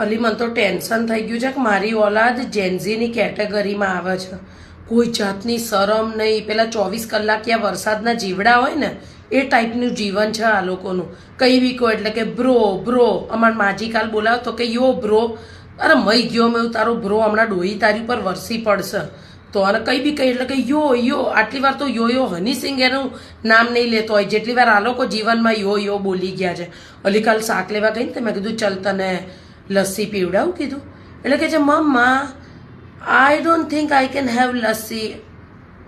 અલી મને તો ટેન્શન થઈ ગયું છે કે મારી ઓલાદ જેન્ઝીની કેટેગરીમાં આવે છે. કોઈ જાતની શરમ નહીં. પેલા 24 કલાક યા વરસાદના જીવડા હોય ને એ ટાઈપનું જીવન છે આ લોકોનું. કંઈ બી કહો એટલે કે બ્રો બ્રો. અમાર માજી કાલ બોલાવ તો કે યો બ્રો. અરે મઈ ગયો મેં તારો બ્રો હમણાં ડોહી તારી પર વરસી પડશે. તો અને કંઈ બી કહી એટલે કે યો યો. આટલી વાર તો યો હની સિંગ એનું નામ નહીં લેતો હોય જેટલી વાર આ લોકો જીવનમાં યો બોલી ગયા છે. અલી કાલ શાક લેવા ગઈ ને તો મેં કીધું ચલ તને લસ્સી પીવડાવું કીધું. એટલે કે છે મમ્મા I don't think I can have lassi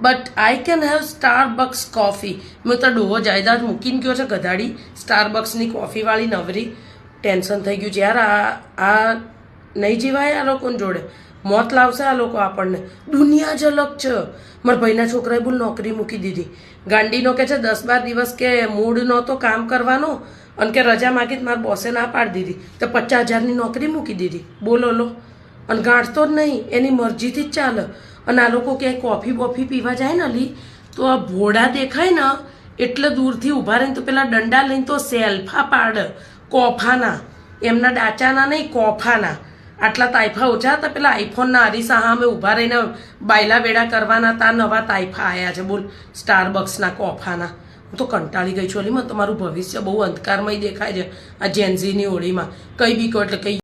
but I can have Starbucks coffee. મેં તો ડોહો જાયદાદ મૂકીને ગયો છે ગધાડી સ્ટારબક્સની કોફીવાળી નવરી. ટેન્શન થઈ ગયું છે યાર. આ નહીં જીવાય આ લોકોને જોડે. મોત લાવશે આ લોકો આપણને. દુનિયા જ અલગ છે. મારા ભાઈના છોકરાએ બોલ નોકરી મૂકી દીધી. ગાંડીનો કે છે 10-12 દિવસ કે મૂડ નહોતો કામ કરવાનો અને કે રજા માગી મારા બોસે ના પાડી દીધી તો 50,000ની નોકરી મૂકી દીધી. બોલો લો. અને ગાંઠતો જ નહીં, એની મરજીથી જ ચાલે. અને આ લોકો ક્યાંય કોફી બોફી પીવા જાય ને અલી તો આ ભોળા દેખાય ને એટલે દૂરથી ઊભા રહીને તો પેલા દંડા લઈને તો સેલ્ફા પાડે કોફાના. એમના ડાચાના નહીં કોફાના. આટલા તાઇફા ઓછા હતા પેલા આઈફોનના અરીસા સામે ઊભા રહીને બાયલા વેડા કરવાના તા નવા તાઇફા આવ્યા છે બોલ સ્ટારબક્સના કોફાના. હું તો કંટાળી ગઈ છું અલી. મને તો મારું ભવિષ્ય બહુ અંધકારમય દેખાય છે આ જેન્ઝીની હોળીમાં. કંઈ બી કહો એટલે કંઈ